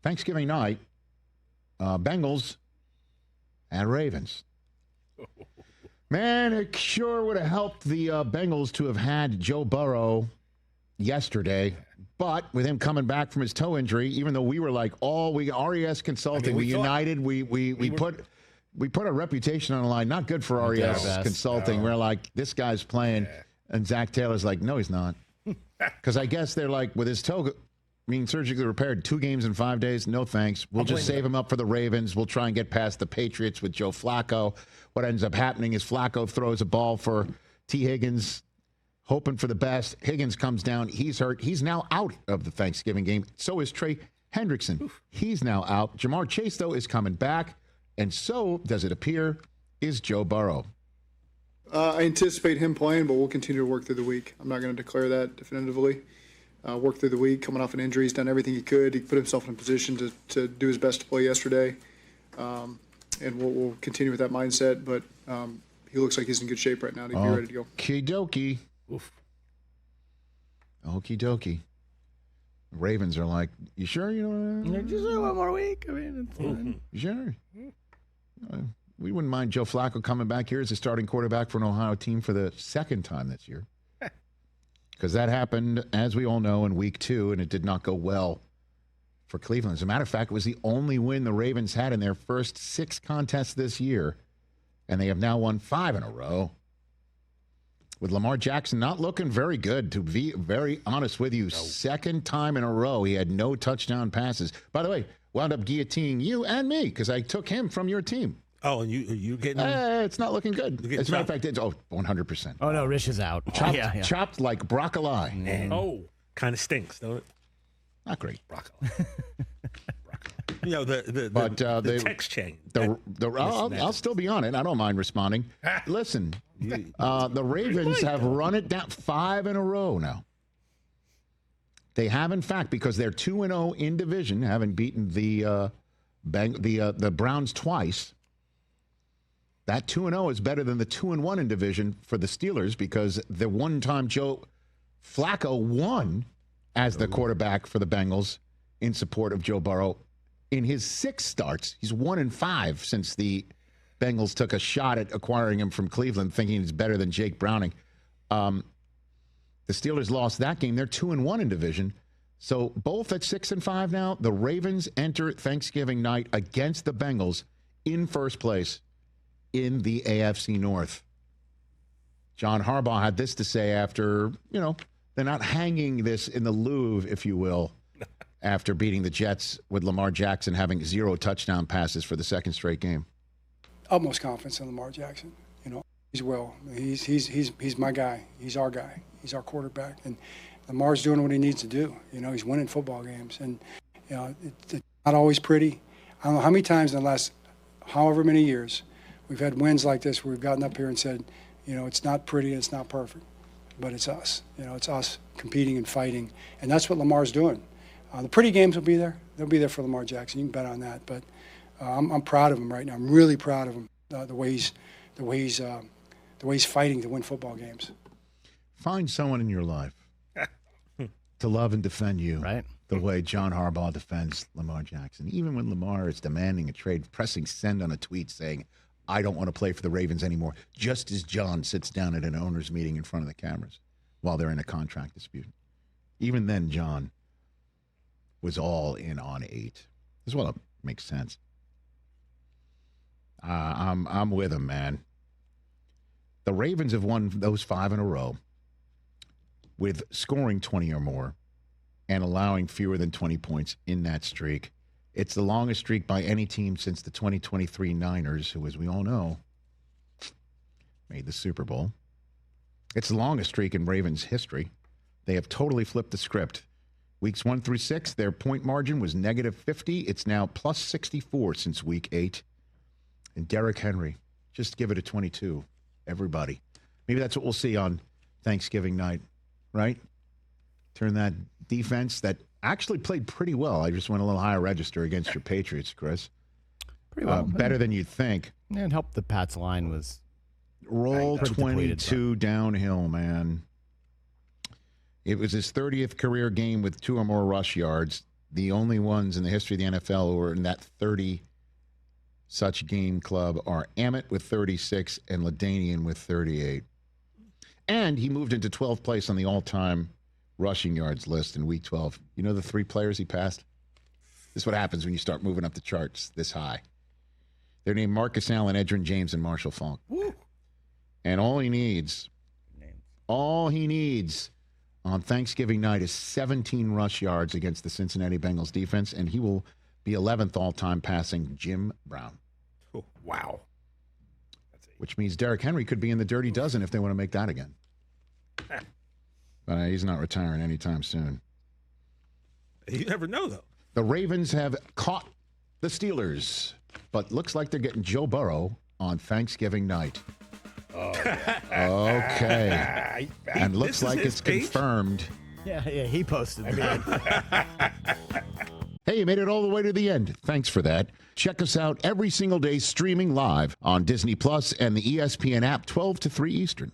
Thanksgiving night, Bengals and Ravens. Man, it sure would have helped the Bengals to have had Joe Burrow yesterday. But with him coming back from his toe injury, even though we were like, RES Consulting, we united, we put a reputation on the line. Not good for RES Consulting. We're like, this guy's playing. And Zach Taylor's like, no, he's not. Because I guess they're like, with his toe being surgically repaired, 2 games in 5 days, no thanks. We'll just save him up for the Ravens. We'll try and get past the Patriots with Joe Flacco. What ends up happening is Flacco throws a ball for T. Higgins, hoping for the best. Higgins comes down. He's hurt. He's now out of the Thanksgiving game. So is Trey Hendrickson. Oof. He's now out. Jamar Chase, though, is coming back. And so, does it appear, is Joe Burrow. I anticipate him playing, but we'll continue to work through the week. I'm not going to declare that definitively. Work through the week, coming off an injury. He's done everything he could. He put himself in a position to do his best to play yesterday. And we'll continue with that mindset. But he looks like he's in good shape right now to be ready to go. Okie dokie. Oof. Okie dokie. Ravens are like, you sure? You know, just one more week. I mean, it's fine. You sure? We wouldn't mind Joe Flacco coming back here as a starting quarterback for an Ohio team for the second time this year. Because that happened, as we all know, in week 2, and it did not go well for Cleveland. As a matter of fact, it was the only win the Ravens had in their first 6 contests this year, and they have now won 5 in a row. With Lamar Jackson not looking very good, to be very honest with you. Second time in a row, he had no touchdown passes. By the way, wound up guillotining you and me because I took him from your team. Oh, and you getting? It's not looking good. As a matter of fact, it's 100%. Oh no, Rich is out. Chopped, chopped like broccoli. Oh, kind of stinks, don't it? Not great. Broccoli. You know the text chain. I'll still be on it. I don't mind responding. Listen, the Ravens have run it down 5 in a row now. They have, in fact, because they're 2-0 in division, having beaten the Browns twice. That 2-0 is better than the 2-1 in division for the Steelers because the one time Joe Flacco won as the quarterback for the Bengals in support of Joe Burrow. In his 6 starts, he's 1-5 since the Bengals took a shot at acquiring him from Cleveland, thinking he's better than Jake Browning. The Steelers lost that game. They're 2-1 in division. So both at 6-5 now. The Ravens enter Thanksgiving night against the Bengals in first place in the AFC North. John Harbaugh had this to say after, they're not hanging this in the Louvre, if you will, after beating the Jets with Lamar Jackson having 0 touchdown passes for the second straight game. Utmost confidence in Lamar Jackson. He's he's my guy. He's our guy. He's our quarterback, and Lamar's doing what he needs to do. He's winning football games, and it's not always pretty. I don't know how many times in the last however many years we've had wins like this where we've gotten up here and said, it's not pretty and it's not perfect, but it's us. It's us competing and fighting, and that's what Lamar's doing. The pretty games will be there. They'll be there for Lamar Jackson. You can bet on that. But I'm proud of him right now. I'm really proud of him. The way he's fighting to win football games. Find someone in your life to love and defend you, right? The way John Harbaugh defends Lamar Jackson. Even when Lamar is demanding a trade, pressing send on a tweet saying, "I don't want to play for the Ravens anymore," just as John sits down at an owners' meeting in front of the cameras while they're in a contract dispute. Even then, John was all in on 8. As well, it makes sense. I'm with him, man. The Ravens have won those 5 in a row with scoring 20 or more and allowing fewer than 20 points in that streak. It's the longest streak by any team since the 2023 Niners, who, as we all know, made the Super Bowl. It's the longest streak in Ravens history. They have totally flipped the script. Weeks 1 through 6, their point margin was -50. It's now +64 since week 8. And Derrick Henry, just give it a 22, everybody. Maybe that's what we'll see on Thanksgiving night, right? Turn that defense that actually played pretty well. I just went a little higher register against your Patriots, Chris. Pretty well. Better than you'd think. Yeah, and helped the Pats line was roll 22 downhill, man. It was his 30th career game with 2 or more rush yards. The only ones in the history of the NFL who are in that 30 such game club are Emmett with 36 and LaDainian with 38. And he moved into 12th place on the all-time rushing yards list in Week 12. You know the 3 players he passed? This is what happens when you start moving up the charts this high. They're named Marcus Allen, Edgerrin James, and Marshall Faulk. Woo. And all he needs on Thanksgiving night is 17 rush yards against the Cincinnati Bengals defense, and he will be 11th all-time passing Jim Brown. Oh, wow. Which means Derrick Henry could be in the dirty dozen if they want to make that again. But he's not retiring anytime soon. You never know, though. The Ravens have caught the Steelers, but looks like they're getting Joe Burrow on Thanksgiving night. Oh, okay. And looks like it's confirmed. Yeah, he posted that. Hey, you made it all the way to the end. Thanks for that. Check us out every single day streaming live on Disney Plus and the ESPN app 12 to 3 Eastern.